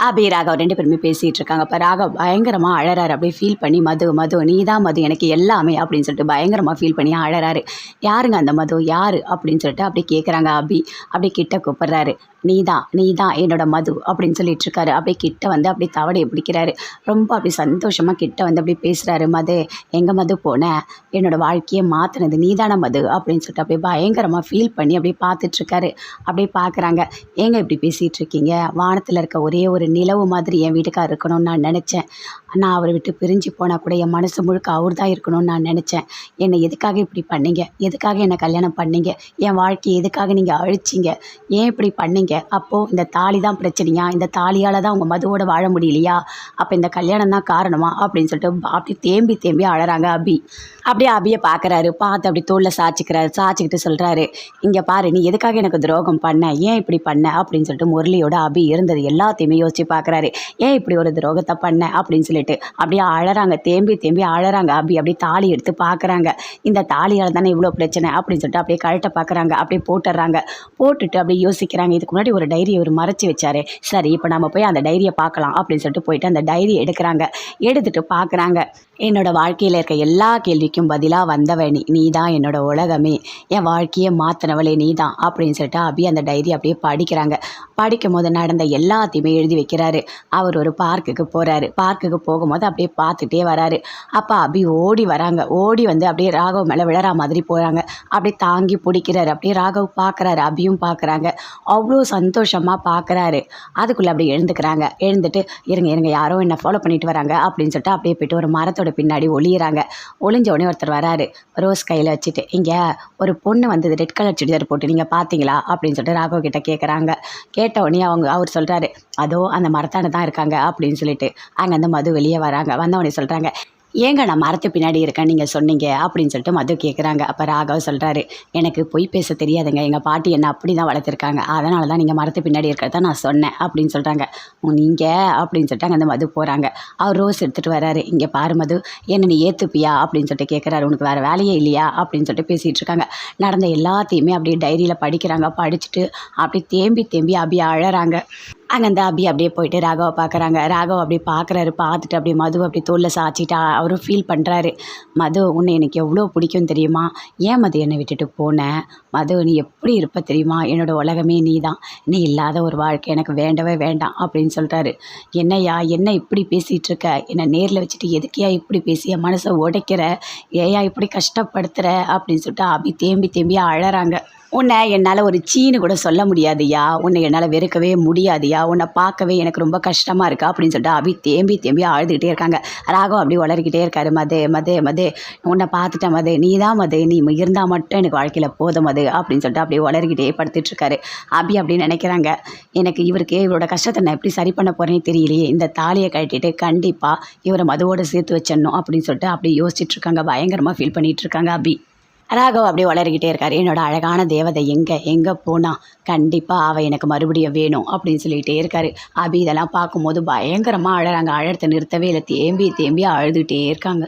அபி ராகவ் 2 பேருமே பேசிகிட்டு இருக்காங்க. அப்போ ராகவ் பயங்கரமாக அழறாரு. அப்படியே ஃபீல் பண்ணி மது மது நீ தான் மது எனக்கு எல்லாமே அப்படின்னு சொல்லிட்டு பயங்கரமாக ஃபீல் பண்ணி அழறாரு. யாருங்க அந்த மது யார் அப்படின்னு சொல்லிட்டு அப்படியே கேட்குறாங்க அபி. அப்படியே கிட்ட கூப்பிட்றாரு. நீ தான் என்னோட மது அப்படின்னு சொல்லிட்டு இருக்காரு. அப்படியே கிட்ட வந்து அப்படியே தவடையை பிடிக்கிறாரு. ரொம்ப அப்படியே சந்தோஷமாக கிட்ட வந்து அப்படியே பேசுகிறாரு. மது எங்கே மது போனேன் என்னோடய வாழ்க்கையை மாற்றினது நீதான மது அப்படின்னு சொல்லிட்டு அப்படியே பயங்கரமாக ஃபீல் பண்ணி அப்படியே பார்த்துட்ருக்காரு. அப்படியே பார்க்குறாங்க. ஏங்க இப்படி பேசிகிட்டு இருக்கீங்க? வானத்தில் இருக்க ஒரே ஒரு நிலவு மாதிரி என் வீட்டுக்கார் இருக்கணும்னு நான் நினச்சேன். நான் அவரை விட்டு பிரிஞ்சு போனால் கூட என் மனசு முழுக்க அவர் தான் இருக்கணும்னு நான் நினச்சேன். என்னை எதுக்காக இப்படி பண்ணீங்க? எதுக்காக என்னை கல்யாணம் பண்ணீங்க? என் வாழ்க்கையை எதுக்காக நீங்கள் அழிச்சிங்க? ஏன் இப்படி பண்ணீங்க? அப்போது இந்த தாலி தான் பிரச்சனையா? இந்த தாலியால் தான் உங்கள் மதுவோட வாழ முடியலையா? அப்போ இந்த கல்யாணம் தான் காரணமா அப்படின்னு சொல்லிட்டு அப்படி தேம்பி தேம்பி அழறாங்க அபி. அப்படியே அபியை பார்க்குறாரு. பார்த்து அப்படி தோளில் சாய்ச்சிக்கிட்டு சொல்கிறாரு, இங்கே பாரு நீ எதுக்காக எனக்கு துரோகம் பண்ண? ஏன் இப்படி பண்ண அப்படின்னு சொல்லிட்டு முரளியோட அபி இருந்தது எல்லாத்தையுமே யோசிச்சு பார்க்குறாரு. ஏன் இப்படி ஒரு துரோகத்தை பண்ண அப்படின்னு சொல்லிட்டு அப்படியே அழறாங்க. தேம்பி தேம்பி அழறாங்க அபி. அப்படியே தாலி எடுத்து பார்க்குறாங்க. இந்த தாலியால் தானே இவ்வளோ பிரச்சனை அப்படின்னு சொல்லிட்டு அப்படியே கழட்ட பார்க்குறாங்க. அப்படியே போட்டுடுறாங்க. போட்டுட்டு அப்படியே யோசிக்கிறாங்க. இதுக்கு முன்னாடி ஒரு டைரியை ஒரு மறைச்சி வச்சாரு. சரி இப்போ நம்ம போய் அந்த டைரியை பார்க்கலாம் அப்படின்னு சொல்லிட்டு போயிட்டு அந்த டைரியை எடுக்கிறாங்க. எடுத்துட்டு பார்க்குறாங்க. என்னோட வாழ்க்கையில் இருக்க எல்லா கேள்விக்கும் பதிலாக வந்தவ நீ தான் என்னோட உலகமே, என் வாழ்க்கையை மாற்றினவளே நீ தான் அப்படின்னு சொல்லிட்டு அபி அந்த டைரி அப்படியே படிக்கிறாங்க. படிக்கும் போது நடந்த எல்லாத்தையுமே எழுதி வைக்கிறாரு. அவர் ஒரு பார்க்குக்கு போகிறாரு. பார்க்குக்கு போகும்போது அப்படியே பார்த்துட்டே வராரு. அப்போ அபி ஓடி வராங்க. ஓடி வந்து அப்படியே ராகவ் மேலே விழற மாதிரி போகிறாங்க. அப்படியே தாங்கி பிடிக்கிறாரு. அப்படியே ராகவ் பார்க்குறாரு. அபியும் பார்க்குறாங்க. அவ்வளோ சந்தோஷமாக பார்க்குறாரு. அதுக்குள்ளே அப்படியே எழுந்துக்கிறாங்க. எழுந்துட்டு இருங்க யாரோ என்னை ஃபாலோ பண்ணிட்டு வராங்க அப்படின்னு சொல்லிட்டு அப்படியே போய்ட்டு ஒரு மரத்தோட பின்னாடி ஒளியிறாங்க. ஒளிஞ்ச உடனே ஒருத்தர் வராரு. ரோஸ் கையில் வச்சுட்டு, இங்கே ஒரு பொண்ணு வந்து ரெட் கலர் சுடிதார் போட்டு நீங்கள் பார்த்தீங்களா அப்படின்னு சொல்லிட்டு ராகவ் கிட்ட கேட்குறாங்க. கேட்ட உடனே அவர் சொல்கிறாரு, அதோ அந்த மரத்தான தான் இருக்காங்க அப்படின்னு சொல்லிட்டு அங்கே அந்த மது வெளியே வராங்க. வந்தவொடனே சொல்கிறாங்க, ஏங்க நான் மரத்து பின்னாடி இருக்கேன் நீங்கள் சொன்னீங்க அப்படின்னு சொல்லிட்டு மது கேட்குறாங்க. அப்போ ராகவ் சொல்கிறாரு, எனக்கு பொய் பேச தெரியாதுங்க, எங்கள் பாட்டி என்ன அப்படி தான் வளர்த்துருக்காங்க, அதனால தான் நீங்கள் மரத்து பின்னாடி இருக்கிறத நான் சொன்னேன் அப்படின்னு சொல்கிறாங்க. நீங்கள் அப்படின்னு சொல்லிட்டு அங்கே அந்த மது போகிறாங்க. அவர் ரோஸ் எடுத்துகிட்டு வராரு. இங்கே பாரு மது, என்ன நீ ஏற்றுப்பியா அப்படின்னு சொல்லிட்டு கேட்குறாரு. உனக்கு வேறு வேலையே இல்லையா அப்படின்னு சொல்லிட்டு பேசிகிட்டு இருக்காங்க. நடந்த எல்லாத்தையுமே அப்படியே டைரியில் படிக்கிறாங்க. படிச்சுட்டு அப்படியே தேம்பி தேம்பி அப்படியே அழறாங்க. அங்கே அந்த அபி அப்படியே போயிட்டு ராகவை பார்க்குறாங்க. ராகவ் அப்படியே பார்க்குறாரு. பார்த்துட்டு அப்படியே மது அப்படியே தோளில் சாய்ச்சிட்டா அவரும் ஃபீல் பண்ணுறாரு. மது உன்னை எனக்கு எவ்வளோ பிடிக்கும் தெரியுமா? ஏன் மது என்னை விட்டுட்டு போனேன்? மது நீ எப்படி இருப்ப தெரியுமா? என்னோடய உலகமே நீ தான். நீ இல்லாத ஒரு வாழ்க்கை எனக்கு வேண்டவே வேண்டாம் அப்படின்னு சொல்கிறாரு. என்னையா என்ன இப்படி பேசிகிட்டு இருக்க? என்னை நேரில் வச்சுட்டு எதுக்கையா இப்படி பேசி என் மனசை உடைக்கிற? ஏயா இப்படி கஷ்டப்படுத்துகிற அப்படின்னு சொல்லிட்டு அபி தேம்பி தேம்பி அழறாங்க. உன்னை என்னால் ஒரு சீனு கூட சொல்ல முடியாதுயா, உன்னை என்னால் வெறுக்கவே முடியாதுயா, உன்னை பார்க்கவே எனக்கு ரொம்ப கஷ்டமாக இருக்கா அப்படின்னு சொல்லிட்டு அபி தேம்பி தேம்பி அழுதுகிட்டே இருக்காங்க. ராகவ் அப்படி வளர்கிட்டே இருக்காரு. மதே உன்னை பார்த்துட்டேன் மதே, நீ தான் மதே, நீ இருந்தால் மட்டும் எனக்கு வாழ்க்கையில் போதும் மது அப்படின்னு சொல்லிட்டு அப்படியே வளர்கிட்டே படுத்துட்ருக்காரு. அபி அப்படின்னு நினைக்கிறாங்க, எனக்கு இவரோட கஷ்டத்தை நான் எப்படி சரி பண்ண போகிறேன்னு தெரியலையே, இந்த தாலியை கட்டிட்டு கண்டிப்பாக இவரை மதுவோடு சேர்த்து வச்சிடணும் அப்படின்னு சொல்லிட்டு அப்படியே யோசிச்சுட்ருக்காங்க. பயங்கரமாக ஃபீல் பண்ணிகிட்ருக்காங்க அபி. ராகவ் அப்படியே வளர்கிட்டே இருக்கார். என்னோட அழகான தேவதை எங்கே போனா கண்டிப்பாக அவள் எனக்கு மறுபடியும் வேணும் அப்படின்னு சொல்லிகிட்டே இருக்காரு. அபி இதெல்லாம் பார்க்கும்போது பயங்கரமாக அழறாங்க. அழறத்தை நிறுத்தவே இல்லை. தேம்பி தேம்பி அழுதுகிட்டே இருக்காங்க.